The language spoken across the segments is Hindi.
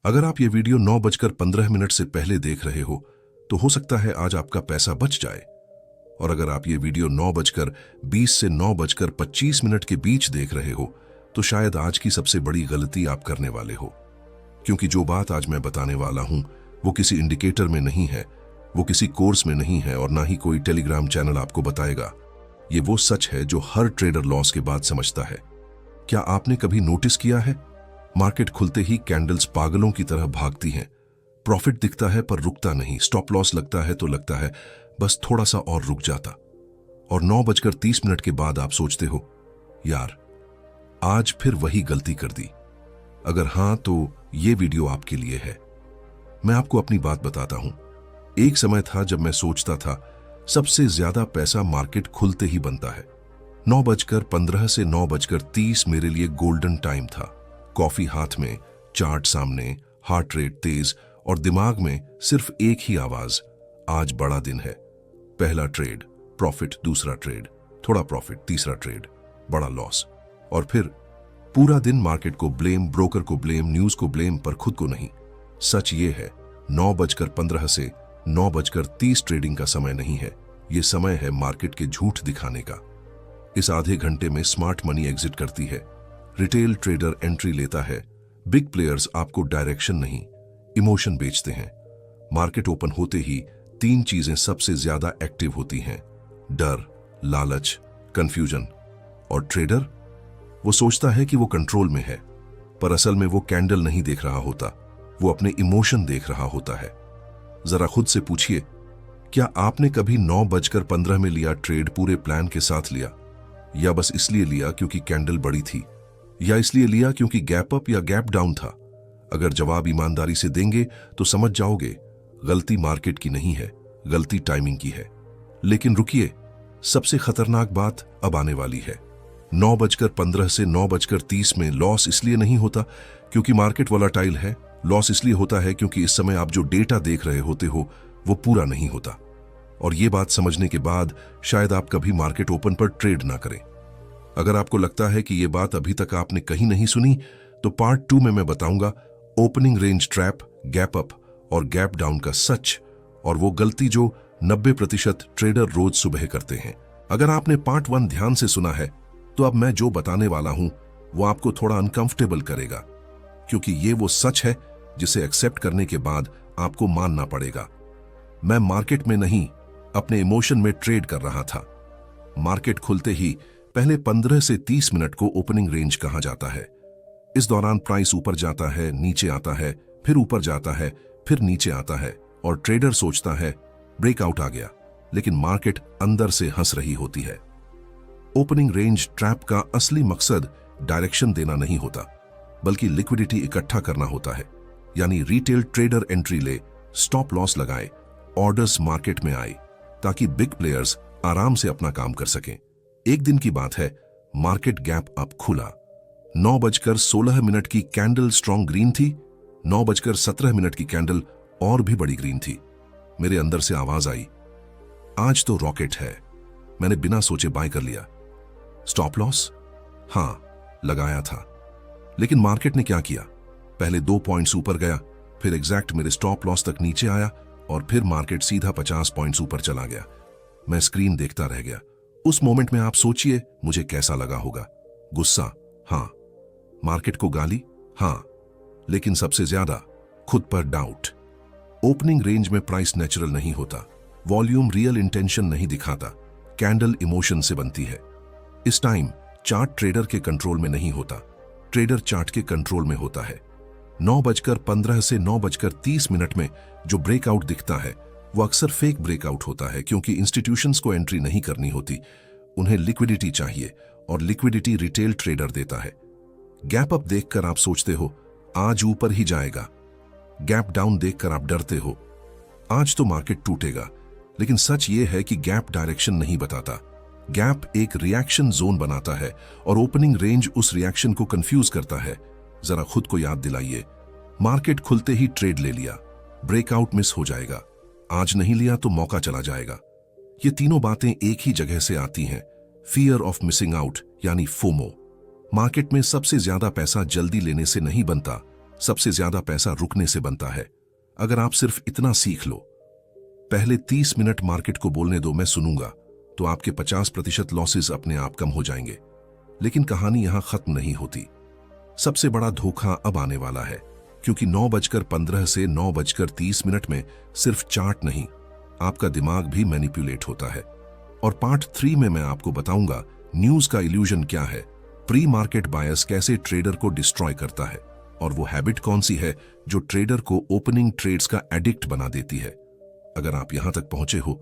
अगर आप ये वीडियो 9:15 से पहले देख रहे हो तो हो सकता है आज आपका पैसा बच जाए। और अगर आप ये वीडियो 9:20 से 9:25 के बीच देख रहे हो तो शायद आज की सबसे बड़ी गलती आप करने वाले हो, क्योंकि जो बात आज मैं बताने वाला हूं वो किसी इंडिकेटर में नहीं है, वो किसी कोर्स में नहीं है और ना ही कोई टेलीग्राम चैनल आपको बताएगा। ये वो सच है जो हर ट्रेडर लॉस के बाद समझता है। क्या आपने कभी नोटिस किया है, मार्केट खुलते ही कैंडल्स पागलों की तरह भागती हैं। प्रॉफिट दिखता है पर रुकता नहीं, स्टॉप लॉस लगता है तो लगता है बस थोड़ा सा और रुक जाता। और 9:30 के बाद आप सोचते हो, यार आज फिर वही गलती कर दी। अगर हां तो ये वीडियो आपके लिए है। मैं आपको अपनी बात बताता हूं। एक समय था जब मैं सोचता था सबसे ज्यादा पैसा मार्केट खुलते ही बनता है। 9:15 से 9:30 मेरे लिए गोल्डन टाइम था। कॉफी हाथ में, चार्ट सामने, हार्ट रेट तेज और दिमाग में सिर्फ एक ही आवाज, आज बड़ा दिन है। पहला ट्रेड प्रॉफिट, दूसरा ट्रेड थोड़ा प्रॉफिट, तीसरा ट्रेड बड़ा लॉस। और फिर पूरा दिन मार्केट को ब्लेम, ब्रोकर को ब्लेम, न्यूज को ब्लेम, पर खुद को नहीं। सच ये है 9:15 से 9:30 ट्रेडिंग का समय नहीं है, ये समय है मार्केट के झूठ दिखाने का। इस आधे घंटे में स्मार्ट मनी एग्जिट करती है, रिटेल ट्रेडर एंट्री लेता है, बिग प्लेयर्स आपको डायरेक्शन नहीं इमोशन बेचते हैं। मार्केट ओपन होते ही तीन चीजें सबसे ज्यादा एक्टिव होती हैं, डर, लालच, कंफ्यूजन। और ट्रेडर वो सोचता है कि वो कंट्रोल में है, पर असल में वो कैंडल नहीं देख रहा होता, वो अपने इमोशन देख रहा होता है। जरा खुद से पूछिए, क्या आपने कभी 9:15 में लिया ट्रेड पूरे प्लान के साथ लिया, या बस इसलिए लिया क्योंकि कैंडल बड़ी थी, या इसलिए लिया क्योंकि गैप अप या गैप डाउन था? अगर जवाब ईमानदारी से देंगे तो समझ जाओगे गलती मार्केट की नहीं है, गलती टाइमिंग की है। लेकिन रुकिए, सबसे खतरनाक बात अब आने वाली है। 9:15 से 9:30 में लॉस इसलिए नहीं होता क्योंकि मार्केट वोलेटाइल है, लॉस इसलिए होता है क्योंकि इस समय आप जो डेटा देख रहे होते हो वो पूरा नहीं होता। और ये बात समझने के बाद शायद आप कभी मार्केट ओपन पर ट्रेड ना करें। अगर आपको लगता है कि ये बात अभी तक आपने कहीं नहीं सुनी तो पार्ट 2 में मैं बताऊंगा opening range trap, gap up और गैप डाउन का सच, और वो गलती जो 90% ट्रेडर रोज सुबह करते हैं। अगर आपने पार्ट 1 ध्यान से सुना है तो अब मैं जो बताने वाला हूं वो आपको थोड़ा अनकंफर्टेबल करेगा, क्योंकि ये वो सच है जिसे एक्सेप्ट करने के बाद आपको मानना पड़ेगा। मैं मार्केट में नहीं, अपने इमोशन में ट्रेड कर रहा था। मार्केट खुलते ही पहले 15 से 30 मिनट को ओपनिंग रेंज कहा जाता है। इस दौरान प्राइस ऊपर जाता है, नीचे आता है, फिर ऊपर जाता है, फिर नीचे आता है और ट्रेडर सोचता है ब्रेकआउट आ गया, लेकिन मार्केट अंदर से हंस रही होती है। ओपनिंग रेंज ट्रैप का असली मकसद डायरेक्शन देना नहीं होता, बल्कि लिक्विडिटी इकट्ठा करना होता है। यानी रिटेल ट्रेडर एंट्री ले, स्टॉप लॉस लगाए, ऑर्डर्स मार्केट में आए, ताकि बिग प्लेयर्स आराम से अपना काम कर सकें। एक दिन की बात है, मार्केट गैप अप खुला। 9:16 की कैंडल स्ट्रॉन्ग ग्रीन थी, 9:17 की कैंडल और भी बड़ी ग्रीन थी। मेरे अंदर से आवाज आई, आज तो रॉकेट है। मैंने बिना सोचे बाय कर लिया। स्टॉप लॉस हां लगाया था, लेकिन मार्केट ने क्या किया, पहले 2 पॉइंट्स ऊपर गया, फिर एग्जैक्ट मेरे स्टॉप लॉस तक नीचे आया और फिर मार्केट सीधा 50 पॉइंट्स ऊपर चला गया। मैं स्क्रीन देखता रह गया। उस मोमेंट में आप सोचिए मुझे कैसा लगा होगा। गुस्सा हां, मार्केट को गाली हां, लेकिन सबसे ज्यादा खुद पर डाउट। ओपनिंग रेंज में प्राइस नेचुरल नहीं होता, वॉल्यूम रियल इंटेंशन नहीं दिखाता, कैंडल इमोशन से बनती है। इस टाइम चार्ट ट्रेडर के कंट्रोल में नहीं होता, ट्रेडर चार्ट के कंट्रोल में होता है। 9:15 से 9:30 में जो ब्रेकआउट दिखता है वो अक्सर फेक ब्रेकआउट होता है, क्योंकि इंस्टीट्यूशंस को एंट्री नहीं करनी होती, उन्हें लिक्विडिटी चाहिए और लिक्विडिटी रिटेल ट्रेडर देता है। गैप अप देखकर आप सोचते हो आज ऊपर ही जाएगा, गैप डाउन देखकर आप डरते हो आज तो मार्केट टूटेगा। लेकिन सच ये है कि गैप डायरेक्शन नहीं बताता, गैप एक रिएक्शन जोन बनाता है और ओपनिंग रेंज उस रिएक्शन को कंफ्यूज करता है। जरा खुद को याद दिलाइए, मार्केट खुलते ही ट्रेड ले लिया, ब्रेकआउट मिस हो जाएगा, आज नहीं लिया तो मौका चला जाएगा। ये तीनों बातें एक ही जगह से आती हैं, फियर ऑफ मिसिंग आउट यानी फोमो। मार्केट में सबसे ज्यादा पैसा जल्दी लेने से नहीं बनता, सबसे ज्यादा पैसा रुकने से बनता है। अगर आप सिर्फ इतना सीख लो, पहले 30 मिनट मार्केट को बोलने दो मैं सुनूंगा, तो आपके 50% लॉसेस अपने आप कम हो जाएंगे। लेकिन कहानी यहां खत्म नहीं होती। सबसे बड़ा धोखा अब आने वाला है, क्योंकि 9:15 से 9:30 में सिर्फ चार्ट नहीं, आपका दिमाग भी मैनिपुलेट होता है। और पार्ट 3 में मैं आपको बताऊंगा न्यूज का इल्यूजन क्या है, प्री मार्केट बायस कैसे ट्रेडर को डिस्ट्रॉय करता है, और वो हैबिट कौन सी है जो ट्रेडर को ओपनिंग ट्रेड्स का एडिक्ट बना देती है। अगर आप यहां तक पहुंचे हो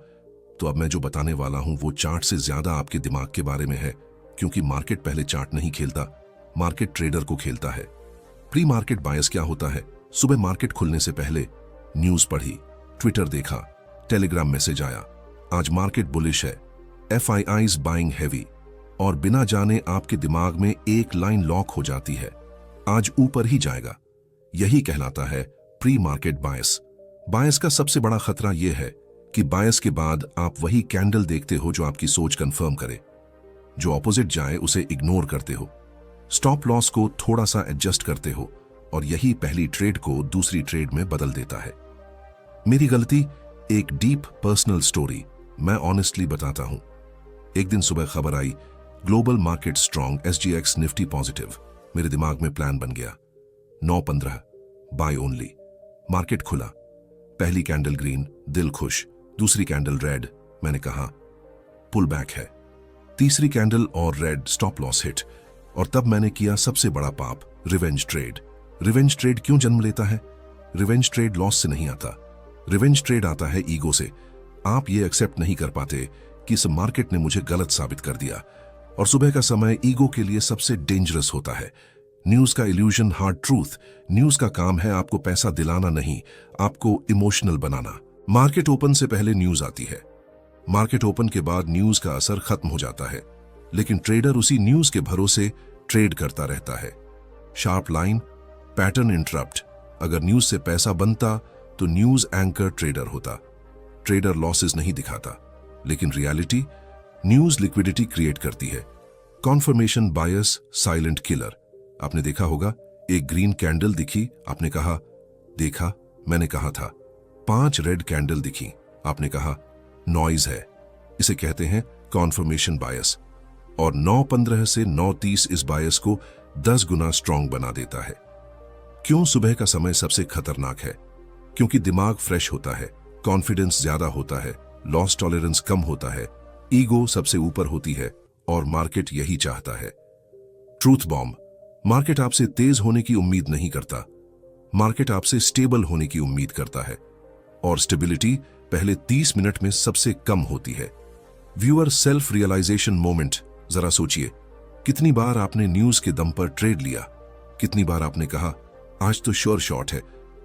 तो अब मैं जो बताने वाला हूं वो चार्ट से ज्यादा आपके दिमाग के बारे में है, क्योंकि मार्केट पहले चार्ट नहीं खेलता, मार्केट ट्रेडर को खेलता है। प्री मार्केट बायस क्या होता है? सुबह मार्केट खुलने से पहले न्यूज पढ़ी, ट्विटर देखा, टेलीग्राम मैसेज आया, आज मार्केट बुलिश है, FIIs बाइंग हैवी, और बिना जाने आपके दिमाग में एक लाइन लॉक हो जाती है, आज ऊपर ही जाएगा। यही कहलाता है प्री मार्केट बायस। बायस का सबसे बड़ा खतरा यह है कि बायस के बाद आप वही कैंडल देखते हो जो आपकी सोच कंफर्म करे, जो ऑपोजिट जाए उसे इग्नोर करते हो, स्टॉप लॉस को थोड़ा सा एडजस्ट करते हो, और यही पहली ट्रेड को दूसरी ट्रेड में बदल देता है। मेरी गलती, एक डीप पर्सनल स्टोरी मैं ऑनेस्टली बताता हूं। एक दिन सुबह खबर आई, global market strong, SGX Nifty positive. मेरे दिमाग में प्लान बन गया, 9:15 बाय ओनली। मार्केट खुला, पहली कैंडल ग्रीन, दिल खुश, दूसरी कैंडल रेड, मैंने कहा पुल बैक है, तीसरी कैंडल और रेड, स्टॉप लॉस हिट। और तब मैंने किया सबसे बड़ा पाप, रिवेंज ट्रेड। रिवेंज ट्रेड क्यों जन्म लेता है? रिवेंज ट्रेड लॉस से नहीं आता, रिवेंज ट्रेड आता है ईगो से। आप ये एक्सेप्ट नहीं कर पाते कि इस मार्केट ने मुझे गलत साबित कर दिया, और सुबह का समय ईगो के लिए सबसे डेंजरस होता है। न्यूज का इल्यूजन, हार्ड ट्रूथ। न्यूज का काम है आपको पैसा दिलाना नहीं, आपको इमोशनल बनाना। मार्केट ओपन से पहले न्यूज आती है, मार्केट ओपन के बाद न्यूज का असर खत्म हो जाता है, लेकिन ट्रेडर उसी न्यूज के भरोसे ट्रेड करता रहता है। Sharp line, pattern interrupt. अगर न्यूज से पैसा बनता तो न्यूज एंकर ट्रेडर होता। ट्रेडर लॉसेस नहीं दिखाता, लेकिन रियलिटी, न्यूज लिक्विडिटी क्रिएट करती है। कॉन्फर्मेशन बायस, साइलेंट किलर। आपने देखा होगा, एक ग्रीन कैंडल दिखी, आपने कहा देखा मैंने कहा था। 5 रेड कैंडल दिखी, आपने कहा नॉइज है। इसे कहते हैं कॉन्फर्मेशन बायस। और 9:15 से 9:30 इस बायस को 10 गुना स्ट्रॉन्ग बना देता है। क्यों सुबह का समय सबसे खतरनाक है? क्योंकि दिमाग फ्रेश होता है, कॉन्फिडेंस ज्यादा होता है, लॉस टॉलरेंस कम होता है, ईगो सबसे ऊपर होती है, और मार्केट यही चाहता है। Truth bomb. मार्केट आपसे तेज होने की उम्मीद नहीं करता, मार्केट आपसे स्टेबल होने की उम्मीद करता है, और स्टेबिलिटी पहले 30 मिनट में सबसे कम होती है। Viewer self realisation moment. जरा सोचिए, कितनी बार आपने न्यूज के दम पर ट्रेड लिया, कितनी बार आपने कहा आज तो श्योर शॉर्ट है,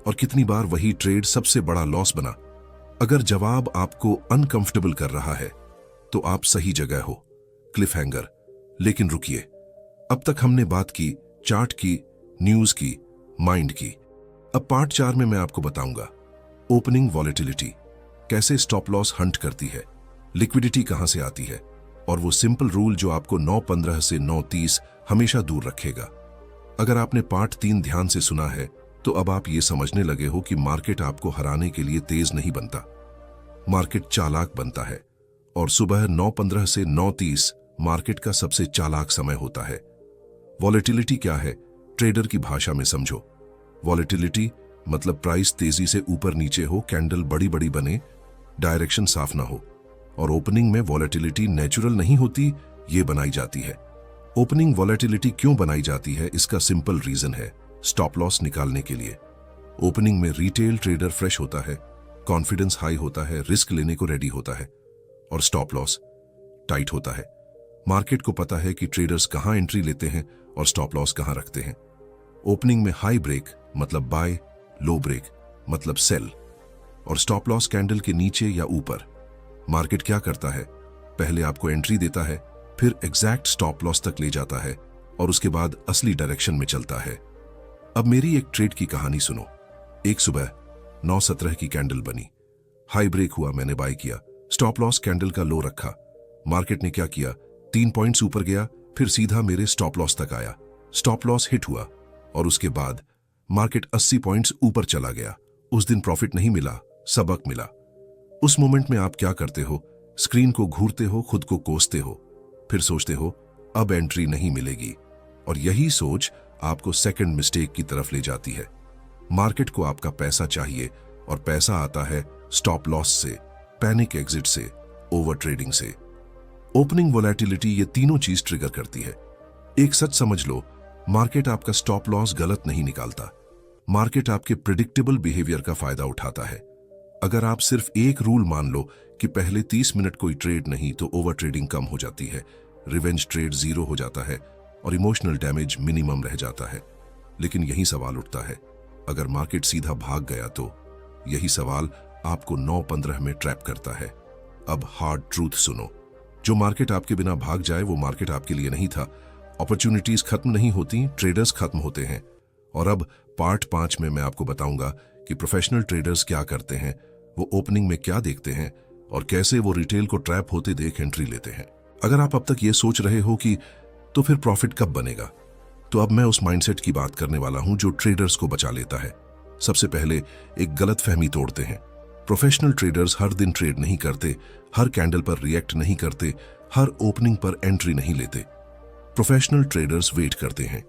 और कितनी बार वही ट्रेड सबसे बड़ा लॉस बना। अगर जवाब आपको अनकंफर्टेबल कर रहा है तो आप सही जगह हो। Cliff hanger. लेकिन रुकिए, अब तक हमने बात की चार्ट की, न्यूज की, माइंड की। अब पार्ट 4 में मैं आपको बताऊंगा ओपनिंग वॉलेटिलिटी, कैसे स्टॉप लॉस हंट करती है, लिक्विडिटी कहां से आती है, और वो सिंपल रूल जो आपको 9:15 से 9:30 हमेशा दूर रखेगा। अगर आपने पार्ट 3 ध्यान से सुना है तो अब आप ये समझने लगे हो कि मार्केट आपको हराने के लिए तेज नहीं बनता, मार्केट चालाक बनता है। और सुबह 9:15 से 9:30 मार्केट का सबसे चालाक समय होता है। वॉलेटिलिटी क्या है? ट्रेडर की भाषा में समझो। वॉलेटिलिटी मतलब प्राइस तेजी से ऊपर नीचे हो, कैंडल बड़ी बड़ी बने, डायरेक्शन साफ ना हो। और ओपनिंग में वॉलेटिलिटी नेचुरल नहीं होती, ये बनाई जाती है। ओपनिंग वॉलेटिलिटी क्यों बनाई जाती है? इसका सिंपल रीजन है, स्टॉप लॉस निकालने के लिए। ओपनिंग में रिटेल ट्रेडर फ्रेश होता है, कॉन्फिडेंस हाई होता है, रिस्क लेने को रेडी होता है, और स्टॉप लॉस टाइट होता है। मार्केट को पता है कि ट्रेडर्स कहां एंट्री लेते हैं और स्टॉप लॉस कहां रखते हैं। ओपनिंग में हाई ब्रेक मतलब बाय, लो ब्रेक मतलब सेल, और स्टॉप लॉस कैंडल के नीचे या ऊपर। मार्केट क्या करता है? पहले आपको एंट्री देता है, फिर एग्जैक्ट स्टॉप लॉस तक ले जाता है, और उसके बाद असली डायरेक्शन में चलता है। अब मेरी एक ट्रेड की कहानी सुनो। एक सुबह 9:17 की कैंडल बनी, हाई ब्रेक हुआ, मैंने बाय किया, स्टॉप लॉस कैंडल का लो रखा। मार्केट ने क्या किया? 3 पॉइंट्स ऊपर गया, फिर सीधा मेरे स्टॉप लॉस तक आया, स्टॉप लॉस हिट हुआ, और उसके बाद मार्केट 80 पॉइंट्स ऊपर चला गया। उस दिन प्रॉफिट नहीं मिला, सबक मिला। उस मोमेंट में आप क्या करते हो? स्क्रीन को घूरते हो, खुद को कोसते हो, फिर सोचते हो अब एंट्री नहीं मिलेगी। और यही सोच आपको सेकंड मिस्टेक की तरफ ले जाती है। मार्केट को आपका पैसा चाहिए और पैसा आता है स्टॉप लॉस से, पैनिक एग्जिट से, ओवर ट्रेडिंग से। ओपनिंग वोलेटिलिटी ये तीनों चीज ट्रिगर करती है। एक सच समझ लो, मार्केट आपका स्टॉप लॉस गलत नहीं निकालता, मार्केट आपके प्रिडिक्टेबल बिहेवियर का फायदा उठाता है। अगर आप सिर्फ एक रूल मान लो कि पहले 30 मिनट कोई ट्रेड नहीं, तो ओवर ट्रेडिंग कम हो जाती है, रिवेंज ट्रेड 0 हो जाता है और इमोशनल डैमेज मिनिमम रह जाता है। लेकिन यही सवाल उठता है, अगर मार्केट सीधा भाग गया तो? यही सवाल आपको 9-15 में ट्रैप करता है। अब हार्ड ट्रूथ सुनो, जो मार्केट आपके बिना भाग जाए वो मार्केट आपके लिए नहीं था। अपॉर्चुनिटीज खत्म नहीं होती, ट्रेडर्स खत्म होते हैं। और अब पार्ट 5 में मैं आपको बताऊंगा कि प्रोफेशनल ट्रेडर्स क्या करते हैं, वो ओपनिंग में क्या देखते हैं और कैसे वो रिटेल को ट्रैप होते देख एंट्री लेते हैं। अगर आप अब तक ये सोच रहे हो कि तो फिर प्रॉफिट कब बनेगा, तो अब मैं उस माइंडसेट की बात करने वाला हूं जो ट्रेडर्स को बचा लेता है। सबसे पहले एक गलत फहमी तोड़ते हैं। प्रोफेशनल ट्रेडर्स हर दिन ट्रेड नहीं करते, हर कैंडल पर रिएक्ट नहीं करते, हर ओपनिंग पर एंट्री नहीं लेते। प्रोफेशनल ट्रेडर्स वेट करते हैं।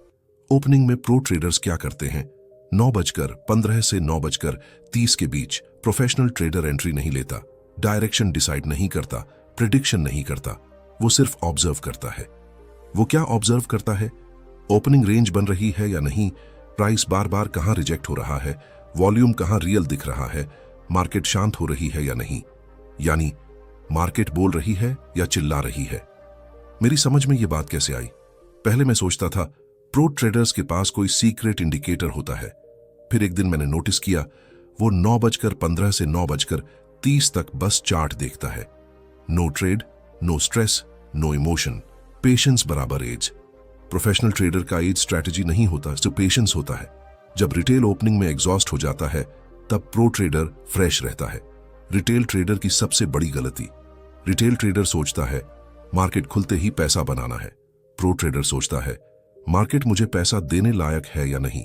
ओपनिंग में प्रो ट्रेडर्स क्या करते हैं? 9:15 से 9:30 के बीच प्रोफेशनल ट्रेडर एंट्री नहीं लेता, डायरेक्शन डिसाइड नहीं करता, प्रिडिक्शन नहीं करता, वो सिर्फ ऑब्जर्व करता है। वो क्या ऑब्जर्व करता है? ओपनिंग रेंज बन रही है या नहीं, प्राइस बार बार कहां रिजेक्ट हो रहा है, वॉल्यूम कहां रियल दिख रहा है, मार्केट शांत हो रही है या नहीं, यानी मार्केट बोल रही है या चिल्ला रही है। मेरी समझ में ये बात कैसे आई? पहले मैं सोचता था प्रो ट्रेडर्स के पास कोई सीक्रेट इंडिकेटर होता है। फिर एक दिन मैंने नोटिस किया वो 9:15 से 9:30 तक बस चार्ट देखता है। No trade, no stress, no emotion, patience बराबर एज। प्रोफेशनल ट्रेडर का एज स्ट्रैटेजी नहीं होता, जो पेशेंस होता है। जब रिटेल ओपनिंग में एग्जॉस्ट हो जाता है तब प्रो ट्रेडर फ्रेश रहता है। रिटेल ट्रेडर की सबसे बड़ी गलती, रिटेल ट्रेडर सोचता है मार्केट खुलते ही पैसा बनाना है। प्रो ट्रेडर सोचता है मार्केट मुझे पैसा देने लायक है या नहीं।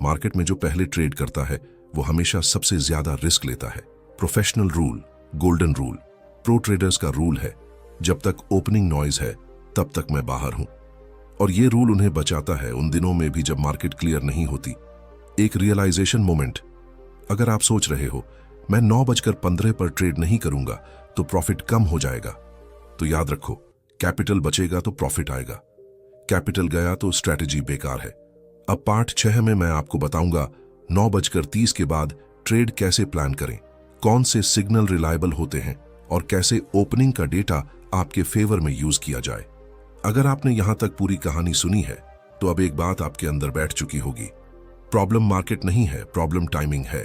मार्केट में जो पहले ट्रेड करता है वो हमेशा सबसे ज्यादा रिस्क लेता है। Professional rule, golden rule, pro traders का रूल है, जब तक ओपनिंग नॉइज है तब तक मैं बाहर हूं। और ये रूल उन्हें बचाता है उन दिनों में भी जब मार्केट क्लियर नहीं होती। एक रियलाइजेशन मोमेंट, अगर आप सोच रहे हो मैं 9:15 पर ट्रेड नहीं करूंगा तो प्रॉफिट कम हो जाएगा, तो याद रखो कैपिटल बचेगा तो प्रॉफिट आएगा, कैपिटल गया तो स्ट्रैटेजी बेकार है। अब पार्ट 6 में मैं आपको बताऊंगा 9:30 के बाद ट्रेड कैसे प्लान करें, कौन से सिग्नल रिलायबल होते हैं और कैसे ओपनिंग का डेटा आपके फेवर में यूज किया जाए। अगर आपने यहां तक पूरी कहानी सुनी है तो अब एक बात आपके अंदर बैठ चुकी होगी, प्रॉब्लम मार्केट नहीं है, प्रॉब्लम टाइमिंग है।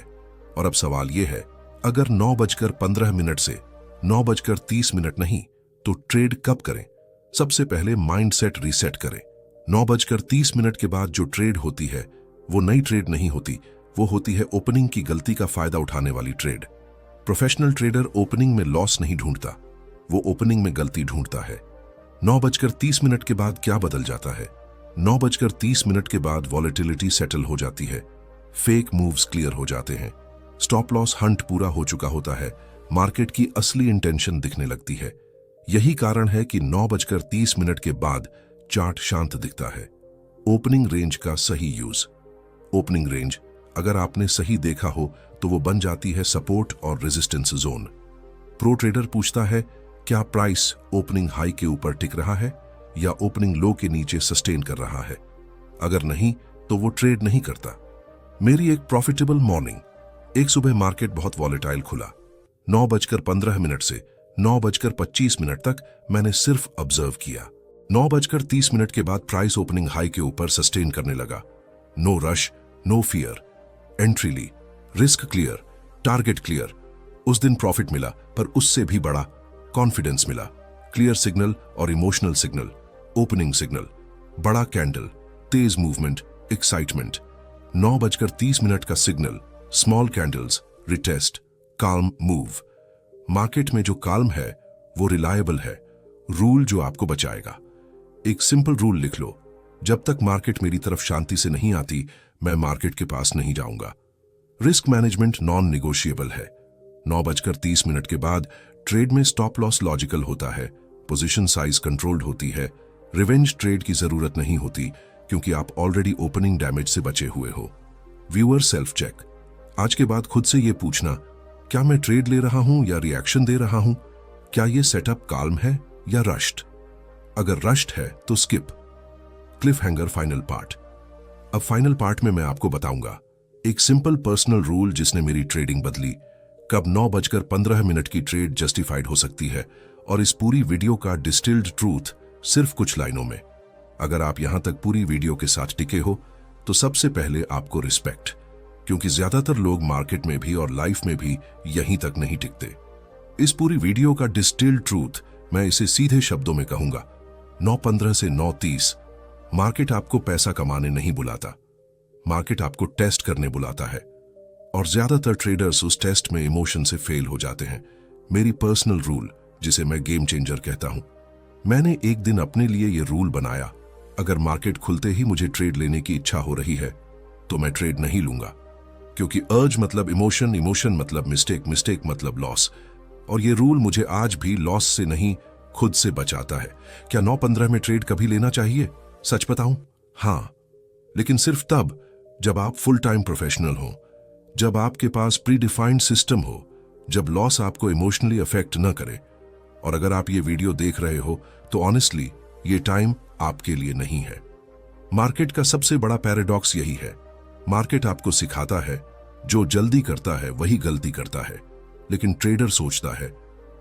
और अब सवाल यह है, अगर 9:15 से 9:30 नहीं तो ट्रेड कब करें? सबसे पहले माइंडसेट रीसेट करें। 9:30 के बाद जो ट्रेड होती है वो नई ट्रेड नहीं होती, वो होती है ओपनिंग की गलती का फायदा उठाने वाली ट्रेड। प्रोफेशनल ट्रेडर ओपनिंग में लॉस नहीं ढूंढता, वो ओपनिंग में गलती ढूंढता है। 9:30 के बाद क्या बदल जाता है? 9:30 के बाद वॉलेटिलिटी सेटल हो जाती है, फेक मूव्स क्लियर हो जाते हैं, स्टॉप लॉस हंट पूरा हो चुका होता है, मार्केट की असली इंटेंशन दिखने लगती है। यही कारण है कि 9:30 के बाद चार्ट शांत दिखता है। ओपनिंग रेंज का सही यूज। ओपनिंग रेंज अगर आपने सही देखा हो तो वो बन जाती है सपोर्ट और रेजिस्टेंस जोन। प्रो ट्रेडर पूछता है क्या प्राइस ओपनिंग हाई के ऊपर टिक रहा है या ओपनिंग लो के नीचे सस्टेन कर रहा है। अगर नहीं तो वो ट्रेड नहीं करता। मेरी एक प्रॉफिटेबल मॉर्निंग, एक सुबह मार्केट बहुत वॉलेटाइल खुला। 9:15 से 9:25 तक मैंने सिर्फ ऑब्जर्व किया। 9:30 के बाद प्राइस ओपनिंग हाई के ऊपर सस्टेन करने लगा। No rush, no fear, entry ली, रिस्क क्लियर, टारगेट क्लियर। उस दिन प्रॉफिट मिला, पर उससे भी बड़ा कॉन्फिडेंस मिला। क्लियर सिग्नल और इमोशनल सिग्नल। ओपनिंग सिग्नल, बड़ा कैंडल, तेज मूवमेंट, एक्साइटमेंट। 9:30 का signal, small candles, retest, calm move. Market में जो काल्म है वो रिलायबल है, रूल जो आपको बचाएगा। एक सिंपल रूल लिख लो, जब तक मार्केट मेरी तरफ शांति से नहीं आती मैं मार्केट के पास नहीं जाऊंगा। रिस्क मैनेजमेंट नॉन निगोशिएबल है। 9:30 के बाद ट्रेड में स्टॉप लॉस लॉजिकल होता है, पोजीशन साइज कंट्रोल्ड होती है, रिवेंज ट्रेड की जरूरत नहीं होती क्योंकि आप ऑलरेडी ओपनिंग डैमेज से बचे हुए हो। Viewer self check. आज के बाद खुद से यह पूछना, क्या मैं ट्रेड ले रहा हूं या रिएक्शन दे रहा हूं? क्या यह सेटअप काल्म है या रश्ड? अगर रश्ड है तो skip. Cliff hanger final part. अब फाइनल पार्ट में मैं आपको बताऊंगा एक सिंपल पर्सनल रूल जिसने मेरी ट्रेडिंग बदली, कब 9:15 की ट्रेड जस्टिफाइड हो सकती है, और इस पूरी वीडियो का डिस्टिल्ड ट्रूथ सिर्फ कुछ लाइनों में। अगर आप यहां तक पूरी वीडियो के साथ टिके हो तो सबसे पहले आपको रिस्पेक्ट, क्योंकि ज्यादातर लोग मार्केट में भी और लाइफ में भी यहीं तक नहीं टिकते। इस पूरी वीडियो का डिस्टिल्ड ट्रूथ, मैं इसे सीधे शब्दों में कहूंगा, 9:15 से 9:30 मार्केट आपको पैसा कमाने नहीं बुलाता, मार्केट आपको टेस्ट करने बुलाता है। और ज्यादातर ट्रेडर्स उस टेस्ट में इमोशन से फेल हो जाते हैं। मेरी पर्सनल रूल, जिसे मैं गेम चेंजर कहता हूं, मैंने एक दिन अपने लिए यह रूल बनाया, अगर मार्केट खुलते ही मुझे ट्रेड लेने की इच्छा हो रही है तो मैं ट्रेड नहीं लूंगा, क्योंकि अर्ज मतलब इमोशन, इमोशन मतलब मिस्टेक, मिस्टेक मतलब लॉस। और यह रूल मुझे आज भी लॉस से नहीं, खुद से बचाता है। क्या 9:15 में ट्रेड कभी लेना चाहिए? सच बताऊं, हां, लेकिन सिर्फ तब जब आप फुल टाइम प्रोफेशनल हो, जब आपके पास प्री डिफाइंड सिस्टम हो, जब लॉस आपको इमोशनली अफेक्ट न करे। और अगर आप ये वीडियो देख रहे हो तो ऑनेस्टली ये टाइम आपके लिए नहीं है। मार्केट का सबसे बड़ा पैराडॉक्स यही है, मार्केट आपको सिखाता है जो जल्दी करता है वही गलती करता है, लेकिन ट्रेडर सोचता है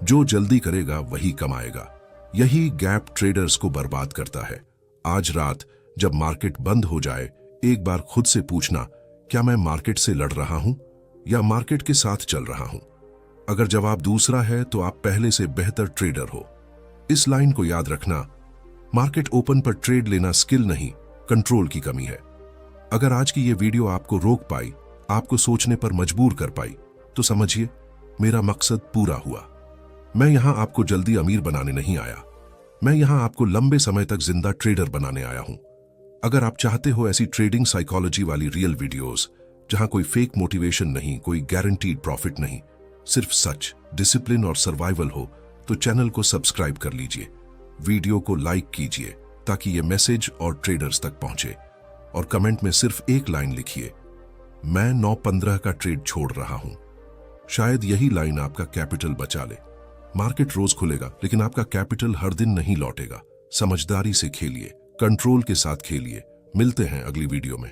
जो जल्दी करेगा वही कमाएगा। यही गैप ट्रेडर्स को बर्बाद करता है। आज रात जब मार्केट बंद हो जाए, एक बार खुद से पूछना, क्या मैं मार्केट से लड़ रहा हूं या मार्केट के साथ चल रहा हूं? अगर जवाब दूसरा है तो आप पहले से बेहतर ट्रेडर हो। इस लाइन को याद रखना, मार्केट ओपन पर ट्रेड लेना स्किल नहीं, कंट्रोल की कमी है। अगर आज की ये वीडियो आपको रोक पाई, आपको सोचने पर मजबूर कर पाई, तो समझिए मेरा मकसद पूरा हुआ। मैं यहां आपको जल्दी अमीर बनाने नहीं आया, मैं यहां आपको लंबे समय तक जिंदा ट्रेडर बनाने आया हूं। अगर आप चाहते हो ऐसी ट्रेडिंग साइकोलॉजी वाली रियल वीडियोस, जहां कोई फेक मोटिवेशन नहीं, कोई गारंटीड प्रॉफिट नहीं, सिर्फ सच, डिसिप्लिन और सर्वाइवल हो, तो चैनल को सब्सक्राइब कर लीजिए, वीडियो को लाइक कीजिए ताकि ये मैसेज और ट्रेडर्स तक पहुंचे, और कमेंट में सिर्फ एक लाइन लिखिए, मैं 9:15 का ट्रेड छोड़ रहा हूं। शायद यही लाइन आपका कैपिटल बचा ले। मार्केट रोज खुलेगा, लेकिन आपका कैपिटल हर दिन नहीं लौटेगा। समझदारी से खेलिए, कंट्रोल के साथ खेलिए। मिलते हैं अगली वीडियो में।